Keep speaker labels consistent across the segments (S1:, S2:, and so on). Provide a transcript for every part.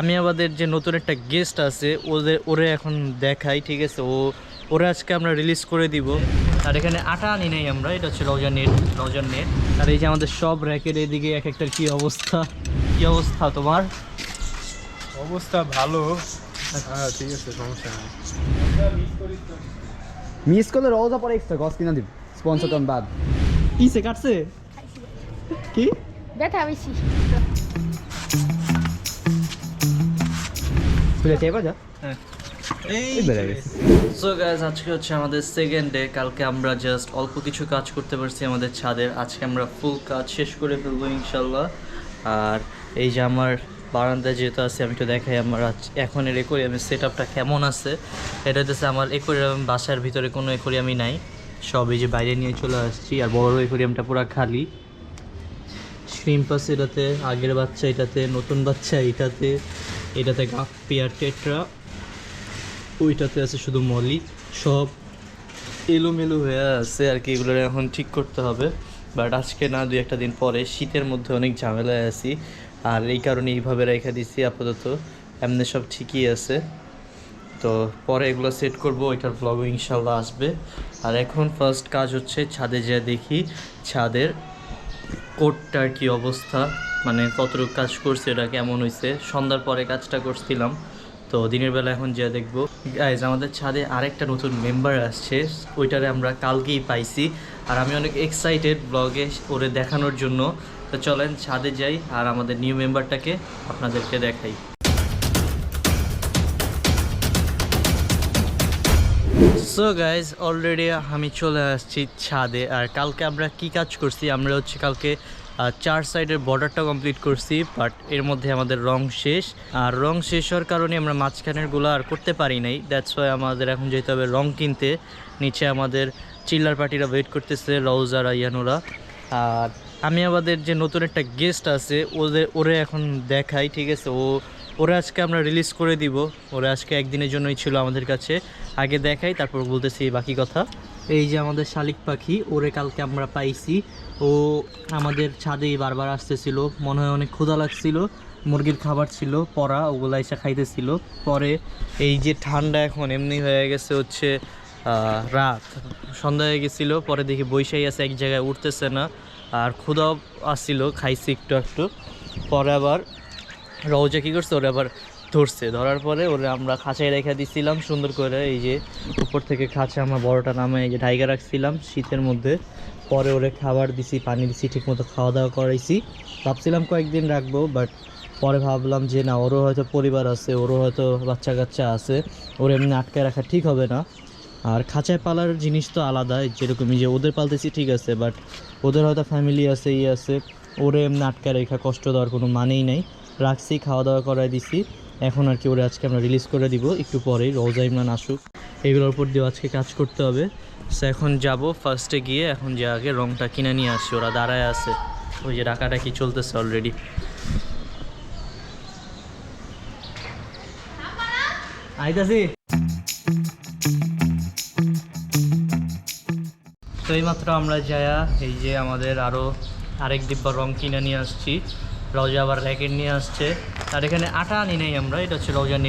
S1: আমি আমাদের যে নতুন একটা গেস্ট আছে ওরে এখন দেখাই, ঠিক আছে? ওরে আজকে আমরা রিলিজ করে দিব। আর এখানে আটা আনি নাই আমরা, এটা হচ্ছে রওজার নেট। আর এই যে আমাদের সব র্যাকের এদিকে এক একটার কি অবস্থা। কি অবস্থা তোমার?
S2: অবস্থা ভালো। হ্যাঁ ঠিক আছে, সমস্যা নেই।
S3: মিস করলে রোজা পরে এক্সট্রা গস কিনা দিব স্পন্সর টন বাদ
S1: কিসে কাটছে কি
S4: ব্যথা বেশি।
S3: তুই চাইবা যা।
S1: হ্যাঁ
S3: এই বেড়ে গেছে।
S1: সো গাইস, আজকে হচ্ছে আমাদের সেকেন্ড ডে। কালকে আমরা জাস্ট অল্প কিছু কাজ করতে পারছি আমাদের ছাদের। আজকে আমরা ফুল কাজ শেষ করে ফেলবো ইনশাল্লাহ। আর এই যে আমার বারান্দায় যেহেতু আছে, আমি একটু দেখাই আমার এখন এর অ্যাকোয়ারিয়ামের সেট আপটা কেমন আছে। এটা হচ্ছে আমার অ্যাকোয়ারিয়াম, বাসার ভিতরে কোনো অ্যাকোয়ারিয়ামই নাই, সব এই যে বাইরে নিয়ে চলে আসছি। আর বড় অ্যাকোয়ারিয়ামটা পুরো খালি। শ্রিম্প আছে এটাতে, আগের বাচ্চা এটাতে, নতুন বাচ্চা এটাতে গাপ্পি আর টেট্রা, ওইটাতে আছে শুধু মলি। সব এলোমেলো হয়ে আছে আর কি, এগুলো এখন ঠিক করতে হবে। বাট আজকে না, দুই একটা দিন পরে। শীতের মধ্যে অনেক ঝামেলায় আছি, আর এই কারণে এইভাবে রেখে দিছি আপাতত। এমনি সব ঠিকই আছে, তো পরে এগুলো সেট করব, ওইটার ব্লগও ইনশাল্লাহ আসবে। আর এখন ফার্স্ট কাজ হচ্ছে ছাদে যেয়ে দেখি ছাদের কোটটার কি অবস্থা, মানে কতটুকু কাজ করছে, এটা কেমন হয়েছে। সন্ধ্যার পরে কাজটা করছিলাম, তো দিনের বেলা এখন যা দেখবো। গাইজ, আমাদের ছাদে আরেকটা নতুন মেম্বার আসছে, ওইটারে আমরা কালকেই পাইছি। আর আমি অনেক এক্সাইটেড ব্লগে ওরে দেখানোর জন্য। তো চলেন ছাদে যাই আর আমাদের নিউ মেম্বারটাকে আপনাদেরকে দেখাই। সো গাইজ, অলরেডি আমি চলে আসছি ছাদে। আর কালকে আমরা কি কাজ করছি, আমরা হচ্ছে কালকে 4 সাইডের বর্ডারটা কমপ্লিট করছি, বাট এর মধ্যে আমাদের রং শেষ। আর রং শেষ হওয়ার কারণে আমরা মাঝখানেরগুলো আর করতে পারি নাই। দ্যাটস ওয়াই আমাদের এখন যেতে হবে রং কিনতে। নিচে আমাদের চিল্লার পার্টিরা ওয়েট করতেছে, রওজা রাইয়ানুরা। আর আমি আমাদের যে নতুন একটা গেস্ট আছে ওরে এখন দেখাই, ঠিক আছে? ওরা আজকে আমরা রিলিজ করে দিব। ওরা আজকে একদিনের জন্যই ছিল আমাদের কাছে। আগে দেখাই, তারপর বলতেছি বাকি কথা। এই যে আমাদের শালিক পাখি, ওরে কালকে আমরা পাইছি। ও আমাদের ছাদেই বারবার আসতেছিল, মনে হয় অনেক ক্ষুধা লাগছিল, মুরগির খাবার ছিল পরা, ওগুলা এসে খাইতেছিল। পরে এই যে ঠান্ডা এখন এমনি হয়ে গেছে হচ্ছে রাত, সন্ধ্যা হয়ে গেছিলো। পরে দেখি বৈশাই আছে এক জায়গায়, উঠতেছে না। আর ক্ষুধাও আসছিল, খাইছি একটু একটু। পরে আবার রওজা কী করছে, ওরা আবার ধরার পরে ওরা আমরা খাঁচায় রেখে দিছিলাম সুন্দর করে। এই যে উপর থেকে খাঁচা আমার বড়টা নামে এই যে ঢাইকা রাখছিলাম শীতের মধ্যে। পরে ওরে খাবার দিছি, পানি দিছি, ঠিকমতো খাওয়া দাওয়া করাইছি। ভাবছিলাম কয়েকদিন রাখবো, বাট পরে ভাবলাম যে না, ওরও হয়তো পরিবার আছে, ওরও হয়তো বাচ্চা কাচ্চা আছে, ওর এমনি আটকে রাখা ঠিক হবে না। আর খাঁচায় পালার জিনিস তো আলাদা, যেরকম যে ওদের পালতেছি ঠিক আছে, বাট ওদের হয়তো ফ্যামিলি আছে, আছে, ওরে এমনি আটকে রেখা কষ্ট দেওয়ার কোনো মানেই নাই। রাখছি, খাওয়া দাওয়া করাই দিছি। এখন আর কি ওরা আজকে আমরা রিলিজ করে দিব একটু পরেই, রওজা ইমরান আসুক। এগুলোর উপর দিয়ে আজকে কাজ করতে হবে। সো এখন যাব ফার্স্টে গিয়ে, এখন যে আগে রংটা কিনে নিয়ে আসছি। ওরা দাঁড়ায় আছে, ওই যে ডাকাডাকি চলতেছে অলরেডি। আইতাছি। তো এইমাত্র আমরা যায়া এই যে আমাদের আরেক ডিব্বা রং কিনে নিয়ে আসছি। রওজা আবার র্যাকেট নিয়ে আসছে। আর এখানে আটা আনি নাই আমরা, এটা হচ্ছে রওজার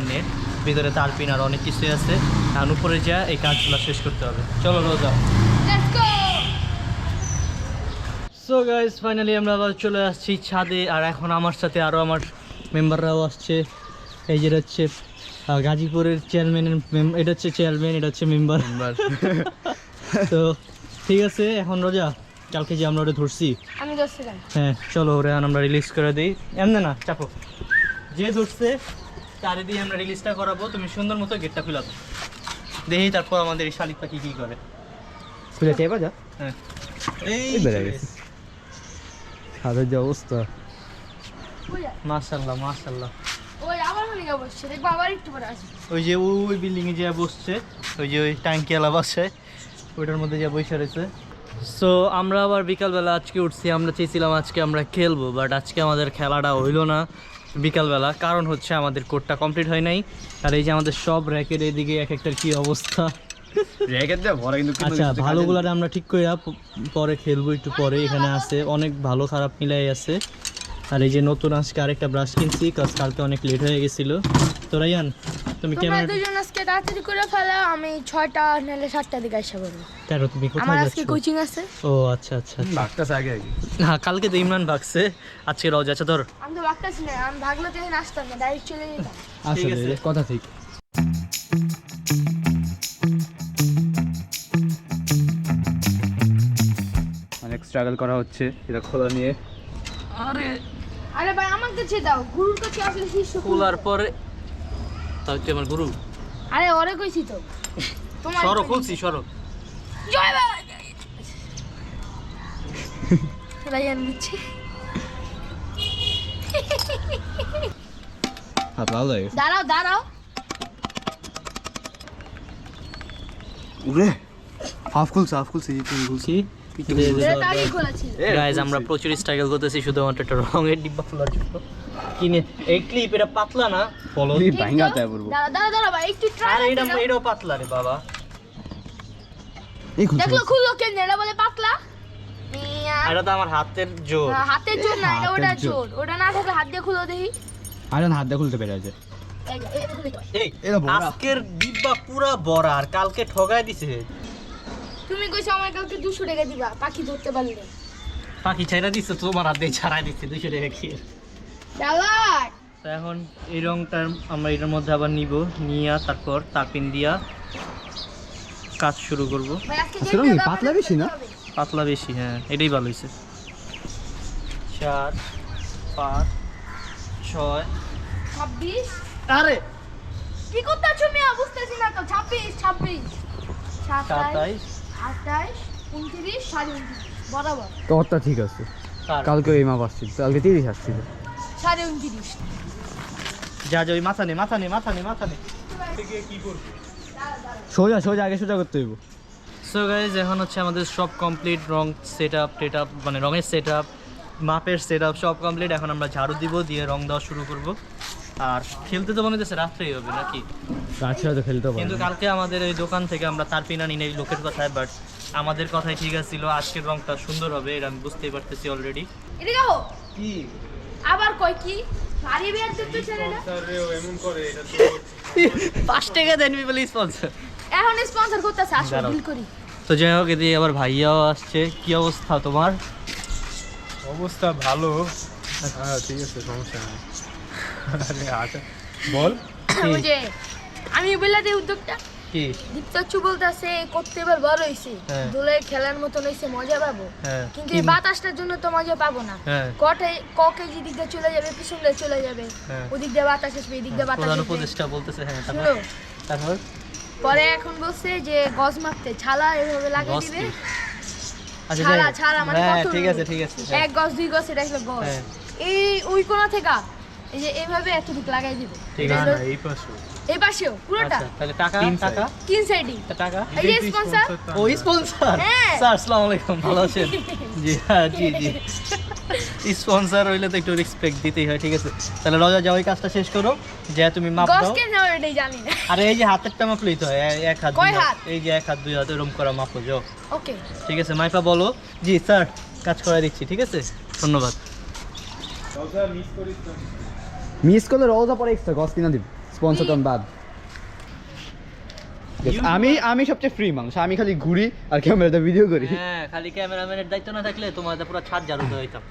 S1: নেট। ভিতরে তারপিন আর অনেক কিছুই আছে। আর উপরে যা এই কাজগুলো শেষ করতে হবে। চলো রওজা। সো গাইস, ফাইনালি আমরা আবার চলে আসছি ছাদে। আর এখন আমার সাথে আরও আমার মেম্বাররাও আসছে। এই যে হচ্ছে গাজীপুরের চেয়ারম্যানের, এটা হচ্ছে চেয়ারম্যান, এটা হচ্ছে মেম্বার। তো ঠিক আছে, এখন রোজা কালকে যে আমরা ওটা ধরছি,
S4: আমি ধরছিলাম।
S1: হ্যাঁ চলো ওরে আমরা রিলিজ করে দিই। এমনি না, চাপো, যে ধরছে তারে দিয়ে আমরা রিলিজটা করাবো। তুমি সুন্দর মতো গেটটা খুলাবো, দেখি তারপর আমাদের এই শালিক পাখি কী করে।
S3: তুই চাইবা যা।
S1: হ্যাঁ,
S3: এই বেড়ে গেছে ছাদের যে অবস্থা।
S1: মাশাআল্লাহ মাশাআল্লাহ।
S4: ওই আমার ওখানে গিয়ে বসছে, দেখবো আবার একটু পরে আসবে।
S1: ওই যে ওই বিল্ডিংয়ে যে বসছে, ওই যে ওই ট্যাঙ্কিওয়ালা বাসায়, ওইটার মধ্যে যে বসে রয়েছে। সো আমরা আবার বিকালবেলা আজকে উঠছি। আমরা চেয়েছিলাম আজকে আমরা খেলবো, বাট আজকে আমাদের খেলাটা হইলো না বিকালবেলা। কারণ হচ্ছে আমাদের কোর্টটা কমপ্লিট হয় নাই। আর এই যে আমাদের সব র্যাকের এদিকে এক একটার কি অবস্থা। আচ্ছা, ভালোগুলারে আমরা ঠিক করে পরে খেলবো একটু পরে। এখানে আছে অনেক ভালো খারাপ মিলাই আছে। আর এই যে নতুন আজকে আরেকটা ব্রাশ কিনছি, কারণ কালকে অনেক লেট হয়ে গেছিল। তো রায়ান তুমি
S4: তোমরা
S1: ক্যামেরা
S4: দুজন আজকে তাড়াতাড়ি করে ফেলো, আমি 6টা নাহলে 7টার দিকে আসা বলবো।
S1: কেন তুমি
S4: আমার
S1: কোথায়
S4: আজকে
S1: যাচ্ছ?
S4: কোচিং আছে।
S1: ও আচ্ছা আচ্ছা আচ্ছা।
S2: বাঘটাছে আগে আগে
S1: না কালকে তো ইমরান ভাগছে, আজকে রোজ। আচ্ছা ধর
S4: আমি তো ভাগতেছি না, আমি ভাগলে তো এখানে আসতাম না, ডাইরেক্ট চলে যেতাম।
S1: ঠিক আছে।
S3: আসলে কথা ঠিক। অনেক স্ট্রাগল করা হচ্ছে এটা খোলা নিয়ে।
S1: আরে
S4: আরে ভাই আমার কাছে দাও, গুরুর কাছে আসলে শিষ্য
S1: খোলার পরে তাও কি আমার গুরু?
S4: আরে ওরে কইছি তো তোমার
S1: সরো খুলছি, সরো।
S4: জয় বাবা রায়ান বুঝছি।
S3: হাত ভালো লাগে।
S4: দাঁড়াও দাঁড়াও,
S3: উরে হাফ খুলছে এই তুমি খুলছি।
S4: এটা তো আগেই খোলা ছিল।
S1: গাইজ আমরা প্রচুর স্ট্রাগল করতেছি শুধুমাত্র একটা রঙের ডিব্বা খোলার জন্য। কিনে এই ক্লিপ এটা পাতলা না, ফলো।
S3: ক্লিপ
S4: ঠিক
S3: ভাঙা
S4: তো?
S3: তাই বলবো।
S4: দাঁড়াও ভাই একটু ট্রাই
S1: আর এটাও পাতলা রে বাবা।
S3: এই খুলছে।
S4: দেখলো খুললো কেন, এটা বলে পাতলা। মিয়া।
S1: আর এটা তো আমার হাতের জোর।
S4: হাতের জোর না, এটা
S3: হাতের
S4: ওটা
S3: জোর।
S4: জোর, ওটা না থাকলে হাত দিয়ে খুলো দেখি।
S3: আরে না হাত দিয়ে খুলতে পেরে আছে।
S4: এই খুলে দাও।
S1: এই
S3: এটা বড়া।
S1: আজকের ডিব্বা পুরা বড়, আর কালকে ঠগায় দিছে।
S4: তুমি কইছো আমার কালকে 200 টাকা দিবা পাখি ধরতে পারলে।
S1: পাখি ছাইরা দিছে, তোমার হাত দিয়ে ছাড়াই দিচ্ছে 200 টাকা খেয়ে।
S4: চালাক।
S1: তো এখন এই রংটা আমরা এটার মধ্যে আবার নিব, নিয়ে তারপর তাপিন দিয়া কাজ শুরু করব।
S4: ভাই আজকে
S3: আজকে রঙ পাতলা বেশি না?
S1: পাতলা বেশি, হ্যাঁ এটাই ভালো হয়েছে। 4 5 6
S4: 26।
S1: আরে
S4: কি করতেছো মিয়া, বুঝতেছি না তো। 26 27
S1: 27
S4: 28 29 29.5 বরাবর।
S3: তোরটা ঠিক আছে। কালকে এই মাপ আসছিল, কালকে 30 আসছিল।
S4: 29.5
S1: যা যা ওই মাথা নে মাথা নে মাথা নে মাথা নে।
S3: সোজা আগে সোজা করতে হইব।
S1: সো গাইজ এখন হচ্ছে আমাদের সব কমপ্লিট, রং সেট আপ মানে রঙের সেট আপ, মাপের সেট আপ সব কমপ্লিট। এখন আমরা ঝাড়ু দিব, দিয়ে রং দেওয়া শুরু করব। আর খেলতে তো মনে হচ্ছে রাত্রেই হবে নাকি,
S3: রাত্রে তো খেলতে পারবো।
S1: কিন্তু কালকে আমাদের এই দোকান থেকে আমরা তার পিনা নিই এই লোকের কথায়, বাট আমাদের কথাই ঠিক আছিল। আজকের রংটা সুন্দর হবে, এটা আমি বুঝতেই পারতেছি অলরেডি।
S4: এদিকে আও।
S2: কি
S4: আবার কই কি ভারী বিয়ার দিতে ছেলেটা।
S2: স্যারেও এমন করে এটা তো
S1: 5 টাকা দেন বলে স্পন্সর।
S4: এখন স্পন্সর করতেছে, আসো
S1: দাঁড়াও।
S4: ডিল করি।
S1: তো যাই হোক, এদিকে আবার ভাইয়াও আসছে। কি অবস্থা তোমার?
S2: অবস্থা ভালো। হ্যাঁ ঠিক আছে, সমস্যা নেই। আরে আচ্ছা বল।
S4: ওই যে আমি বললা যে উদ্যোগটা
S1: কি?
S4: দীপ্তাচ্ছু বলতেছে করতে এবার বড় হইছে,
S1: হ্যাঁ।
S4: দোলে খেলার মতন হইছে, মজা পাবো।
S1: হ্যাঁ
S4: কিন্তু
S1: কি?
S4: এই বাতাসটার জন্য তো মজা পাবো না।
S1: হ্যাঁ
S4: কেজি দিক দিয়ে চলে যাবে, পিছন দিয়ে চলে যাবে,
S1: হ্যাঁ।
S4: ওদিক দিয়ে বাতাস আসবে, এদিক দিয়ে বাতাস
S1: প্রধান
S4: আসবে।
S1: উপদেষ্টা বলতেছে, হ্যাঁ
S4: শুনো,
S1: তারপর
S4: পরে এখন বলছে যে গজ মারতে ছালা এভাবে লাগিয়ে
S1: গজ
S4: দিবে।
S1: কি? আচ্ছা,
S4: ছাড়া
S1: যাই হোক।
S4: ছাড়া মানে
S1: হ্যাঁ
S4: কত
S1: ঠিক
S4: রুল?
S1: আছে ঠিক আছে, হ্যাঁ।
S4: 1 গজ 2 গজ এটা হলো গজ।
S1: হ্যাঁ।
S4: এই ওই কোণা থেকে এই যে এইভাবে এতটুকু লাগাই দিবে।
S1: ঠিক
S4: এটা
S2: না
S1: আছে।
S4: হলো-
S2: না এই পাশে
S4: এই পাশেও পুরোটা
S1: আচ্ছা, তাহলে টাকা
S2: তিন
S1: টাকা
S4: তিন সাইডই।
S1: টাকা।
S4: এই যে স্পন্সর।
S1: ও স্পন্সর।
S4: হ্যাঁ।
S1: স্যার আসসালামু আলাইকুম, ভালো আছেন? জি হ্যাঁ জি জি। স্পন্সর হইলে তো একটু রেসপেক্ট দিতেই হয়, ঠিক আছে। তাহলে রজা যাও, ওই কাজটা শেষ করো, যে তুমি মাপ
S4: গজ
S1: দাও।
S4: কেন এটাই জানি না।
S1: আরে এই যে হাতেরটা মাপলেই তো হয়, এক হাত
S4: কয়
S1: দুই হাত,
S4: হাত?
S1: এই যে 1 হাত 2 হাত এরকম করা মাপো যাও।
S4: ওকে
S1: ঠিক আছে মাইফা বলো। জি স্যার, কাজ করে দিচ্ছি, ঠিক আছে ধন্যবাদ।
S2: মিস করিস না।
S3: মিস করলে রোজা পরে এক্সট্রা গস কিনা দিব, স্পন্সর টন বাদ। আমি সবচেয়ে ফ্রি মানুষ, আমি খালি ঘুরি আর ক্যামেরাতে ভিডিও করি।
S1: হ্যাঁ, খালি ক্যামেরাম্যানের দায়িত্ব না থাকলে তোমার পুরো ছাদ ঝাড়ু দিয়ে দিতাম।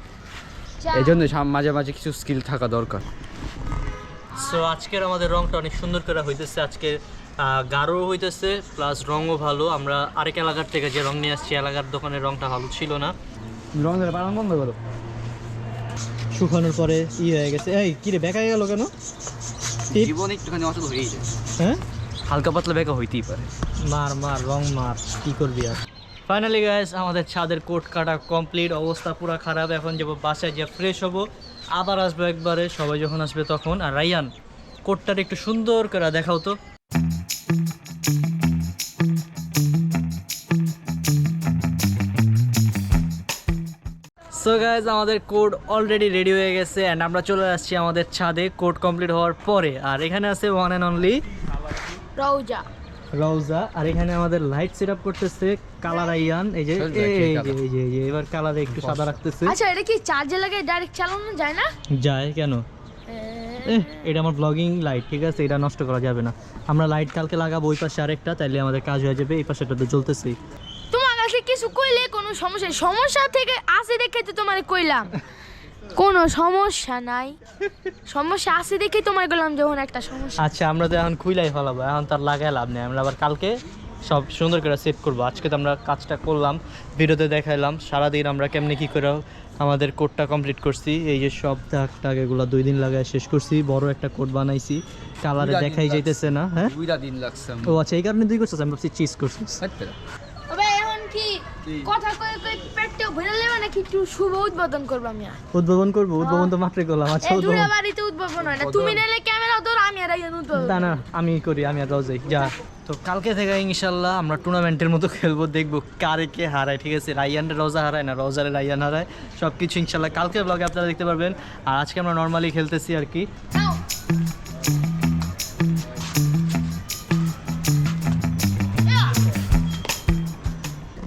S3: এই জন্য মাঝে মাঝে কিছু স্কিল থাকা দরকার।
S1: সো আজকের আমাদের রংটা অনেক সুন্দর করে হইতেছে, আজকে গাঢ় হইতেছে প্লাস রঙও ভালো। আমরা আরেক এলাকার থেকে যে রং নিয়ে আসছি, এলাকার দোকানের রংটা ভালো ছিল না।
S3: রং বানান বন্ধ করো।
S1: শুকানোর পরে হয়ে গেছে। এই কিরে বেঁকা গেল কেন?
S3: জীবন একটুখানি অসুখ হয়েই যায়,
S1: হ্যাঁ
S3: হালকা পাতলা বেঁকা হইতেই পারে।
S1: মার রং মার, কি করবি আর। ফাইনালি গাইস আমাদের ছাদের কোট কাটা কমপ্লিট, অবস্থা পুরো খারাপ। এখন যাবো বাসায়, যে ফ্রেশ হবো, আবার আসবো একবারে, সবাই যখন আসবে তখন। আর রাইয়ান কোটটার একটু সুন্দর করে দেখাও তো। সো গাইজ আমাদের কোড অলরেডি রেডি হয়ে গেছে অ্যান্ড আমরা চলে আসছি আমাদের ছাদে কোড কমপ্লিট হওয়ার পরে। আর এখানে আছে ওয়ান অ্যান্ড অনলি
S4: রওজা।
S1: রওজা, আর এখানে আমাদের লাইট সেট আপ করতেছে কালার আইয়ান। এই যে এবার কালারে একটু সাদা রাখতেছে।
S4: আচ্ছা এটা কি চার্জে লাগে ডাইরেক্ট চালানো যায় না?
S1: যায় কেন? এটা আমার ব্লগিং লাইট, ঠিক আছে, এটা নষ্ট করা যাবে না। আমরা লাইট কালকে লাগাবো ওই পাশে আরেকটা, তাইলে আমাদের কাজ হয়ে যাবে। এই পাশেটা তো জ্বলতেছেই।
S4: তোমার কাছে কিছু কইলে কোনো সমস্যা, সমস্যা থেকে আসে দেখে তো তোমারে কইলাম। কোনো সমস্যা নাই, সমস্যা আছে দেখে তোমার বললাম যখন একটা সমস্যা।
S1: আচ্ছা আমরা তো এখন খুইলাই ফেলাবো, এখন তার লাগাই লাভ নেই। আমরা আবার কালকে সব সুন্দর করে সেট করবো। আজকে তো আমরা কাজটা করলাম, ভিডিওতে দেখাইলাম সারাদিন আমরা কেমনে কী করে আমাদের কোডটা কমপ্লিট করছি। এই যে সব দাগ টাগ এগুলো 2 দিন লাগায় শেষ করছি। বড় একটা কোড বানাইছি, কালারে দেখাই যাইতেছে না। হ্যাঁ
S3: 2 দিন লাগছে।
S1: ও আচ্ছা, এই কারণে 2 করছিস? আমি ভাবছি চিজ করছিস।
S4: তবে এখন কি কথা কই কই পেটে ভরে লেবা নাকি একটু শুভ উদ্বোধন করব আমি?
S1: উদ্ভাবন করবো? উদ্ভাবন তো মাত্রই করলাম। আচ্ছা
S4: এই দুরা
S1: উদ্ভাবন
S4: বাড়িতে উদ্বোধন হয় না, তুমি নিলে ক্যামেরা ধর, আমি আর আইন উদ্বোধন।
S1: না না আমি করি, আমি আর রোজাই যা। তো কালকে থেকে ইনশাল্লাহ আমরা টুর্নামেন্টের মতো খেলবো, দেখবো কারে কে হারায়। ঠিক আছে, রাইয়ানরে রোজা হারায় না রোজারে রাইয়ান হারায়, সব কিছু ইনশাল্লাহ কালকের ব্লগে আপনারা দেখতে পারবেন। আর আজকে আমরা নর্মালি খেলতেছি আর কি।
S4: নাও।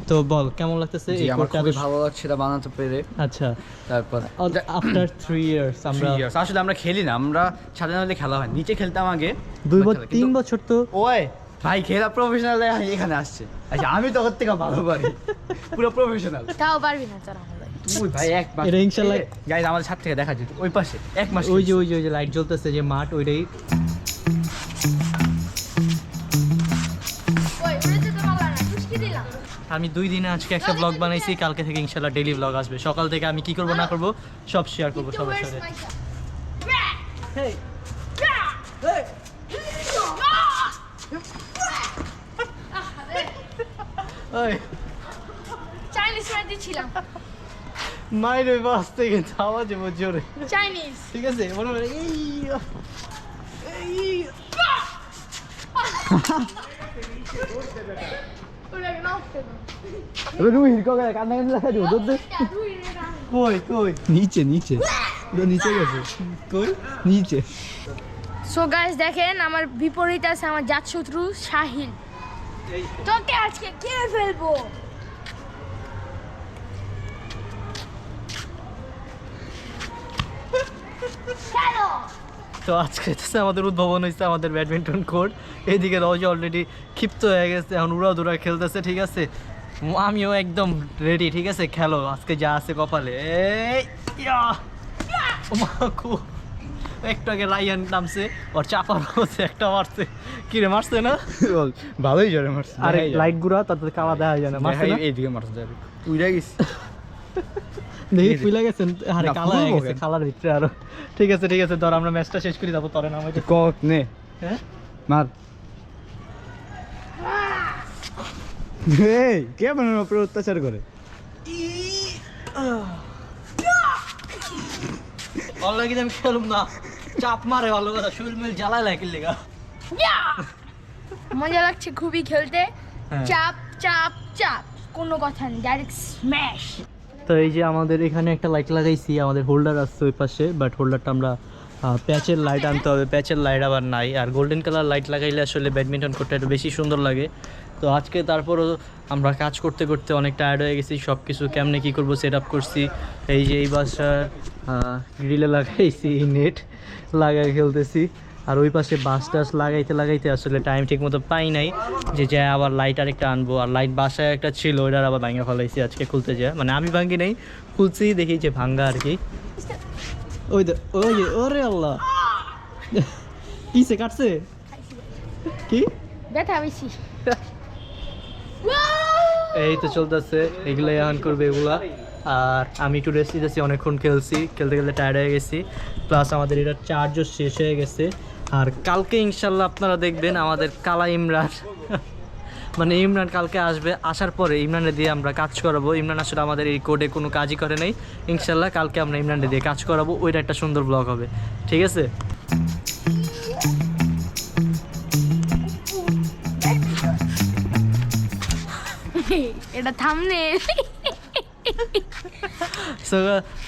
S1: তো বল কেমন লাগতেছে এই
S3: আমার
S1: কোডটা?
S3: খুবই ভালো লাগছে এটা বানাতে পেরে।
S1: আচ্ছা,
S3: তারপর
S1: আফটার 3 ইয়ার্স আমরা
S3: আসলে আমরা খেলি না, আমরা ছাদে নামলে খেলা হয়, নিচে খেলতাম আগে
S1: 3 বছর তো।
S3: ওই ভাই খেলা প্রফেশনাল এখানে আসছে। আচ্ছা আমি তো ওর থেকে ভালো পারি, পুরো প্রফেশনাল।
S4: তাও পারবি না তোরা আমার ভাই।
S3: তুই ভাই এক মাস
S1: এটা ইনশাল্লাহ
S3: গাইজ আমাদের ছাদ থেকে দেখা যেত ওই পাশে 1 মাস।
S1: ওই যে লাইট জ্বলতেছে যে মাঠ, ওইটাই।
S4: ওই উড়েছে তো মালা না, খুশকি দিলাম।
S1: আমি 2 দিনে আজকে একটা ব্লগ বানাইছি, কালকে থেকে ইনশাল্লাহ ডেইলি ব্লগ আসবে। সকাল থেকে আমি কি করব না করব সব শেয়ার করব সবার
S4: Where's
S1: সাথে।
S4: my cup?
S1: হেই ওই
S4: চাইনিজ ফ্রাই দিছিলাম।
S1: মাইরে বাসতে কিন্তু আওয়াজ হবে জোরে।
S4: চাইনিজ।
S1: ঠিক আছে মনে মনে
S4: ওরা নষ্ট
S3: রুই কান্না কান্না দেখা যাবে দুধ
S1: কই কই
S3: নিচে নিচে নিচে গেছে কই নিচে।
S4: সো গাইস দেখেন আমার বিপরীতে আছে আমার জাতশত্রু সাহিল। তোকে আজকে কে ফেলবো? চলো।
S1: তো আজকে হচ্ছে আমাদের উদ্ভাবন হয়েছে আমাদের ব্যাডমিন্টন কোর্ট। এইদিকে রোজ অলরেডি ক্ষিপ্ত হয়ে গেছে, এখন উড়া খেলতেছে। ঠিক আছে, আমিও একদম রেডি। ঠিক আছে, খেলো আজকে যা আছে কপালে। এই ইয়া ওমা খুব একটু আগে রাইয়ান নামছে, ওর চাপার হচ্ছে একটা মারছে। কি রে মারছে না?
S3: ভালোই জোরে মারছে।
S1: আরে লাইট গুড়া তাতে কালা দেখা যায় না, মারছে না?
S3: এইদিকে মারছে যাবে উইরা গেছে।
S1: দেখি ফুলে গেছেন। আরে
S3: না,
S1: কালা হয়ে
S3: ফুলবো
S1: গেছে,
S3: কেন?
S1: কালার ভিতরে আরো। ঠিক আছে ধর আমরা ম্যাচটা শেষ করি, তারপর তরে নামাই।
S3: কক নে
S1: হ্যাঁ
S3: মার। এই কে বানানোর উপরে অত্যাচার করে?
S1: অলরেডি আমি খেলুম না, চাপ মারে ভালো কথা, শরীর মিল জ্বালায় লাগে লেগা।
S4: মজা লাগছে খুবই খেলতে।
S1: হ্যাঁ।
S4: চাপ চাপ চাপ, কোনো কথা নেই, ডাইরেক্ট স্ম্যাশ।
S1: তো এই যে আমাদের এখানে একটা লাইট লাগাইছি, আমাদের হোল্ডার আসছে ওই পাশে, বাট হোল্ডারটা আমরা প্যাচের লাইট আনতে হবে, প্যাচের লাইট আবার নাই। আর গোল্ডেন কালার লাইট লাগাইলে আসলে ব্যাডমিন্টন কোর্টটা একটু বেশি সুন্দর লাগে। তো আজকে তারপরও আমরা কাজ করতে করতে অনেক টায়ার্ড হয়ে গেছি, সব কিছু কেমনে কী করবো সেট আপ করছি। এই যে এই বাসার গ্রিলে লাগাইছি, নেট লাগাই খেলতেছি। আর ওই পাশে বাস টাস লাগাইতে আসলে টাইম ঠিক মতো পাই নাই, যে যায় আবার লাইট আরেকটা আনবো। আর লাইট বাসায় একটা ছিল, ওইটার আবার ভাঙা ফেলাইছি আজকে খুলতে যায়, মানে আমি ভাঙি নাই, খুলছি দেখি যে ভাঙ্গা আর কি। ওই যে ওরে আল্লাহ, কিসে কাটছে কি?
S4: ব্যথা বেশি।
S1: এই তো চলতেছে, এগুলো এখন করবে এগুলা। আর আমি একটু রেস্ট দিতেছি, অনেকক্ষণ খেলতে টায়ার্ড হয়ে গেছি, প্লাস আমাদের এটা চার্জও শেষ হয়ে গেছে। আর কালকে ইনশাল্লাহ আপনারা দেখবেন আমাদের কালা ইমরান মানে ইমরান কালকে আসবে, আসার পরে ইমরানের দিয়ে আমরা কাজ করাবো। ইমরান আসলে আমাদের এই কোডে কোনো কাজই করে নাই, ইনশাল্লাহ কালকে আমরা ইমরানের দিয়ে কাজ করাবো, ওইটা একটা সুন্দর ব্লগ হবে। ঠিক আছে,
S4: এটা থামনে
S1: সো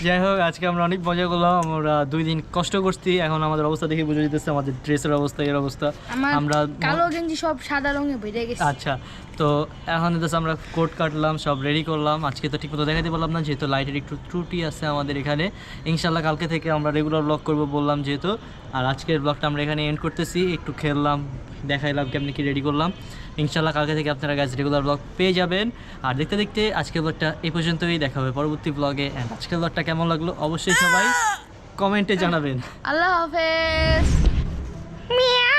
S1: যাই হোক, আজকে আমরা অনেক মজা করলাম। আমরা 2 দিন কষ্ট করছি, এখন আমাদের অবস্থা দেখে বুঝে যেতেছে আমাদের ড্রেসের অবস্থা, এর অবস্থা।
S4: আমার
S1: আমরা
S4: কালো গেঞ্জি সব সাদা রঙে বেরিয়ে গেছে।
S1: আচ্ছা, তো এখন হচ্ছে আমরা কোট কাটলাম, সব রেডি করলাম। আজকে তো ঠিকমতো দেখাতে পারলাম না, যেহেতু লাইটের একটু ত্রুটি আছে আমাদের এখানে। ইনশাল্লাহ কালকে থেকে আমরা রেগুলার ব্লগ করব বললাম যেহেতু। আর আজকের ব্লগটা আমরা এখানে এন্ড করতেছি। একটু খেললাম, দেখাইলাম কেমনি কি রেডি করলাম। ইনশাল্লাহ কালকে থেকে আপনারা গাইজ রেগুলার ব্লগ পেয়ে যাবেন। আর দেখতে দেখতে আজকের ব্লগটা এই পর্যন্তই, দেখা হবে পরবর্তী ব্লগে। অ্যান্ড আজকের ব্লগটা কেমন লাগলো অবশ্যই সবাই কমেন্টে জানাবেন।
S4: আল্লাহ হাফেজ। মিয়া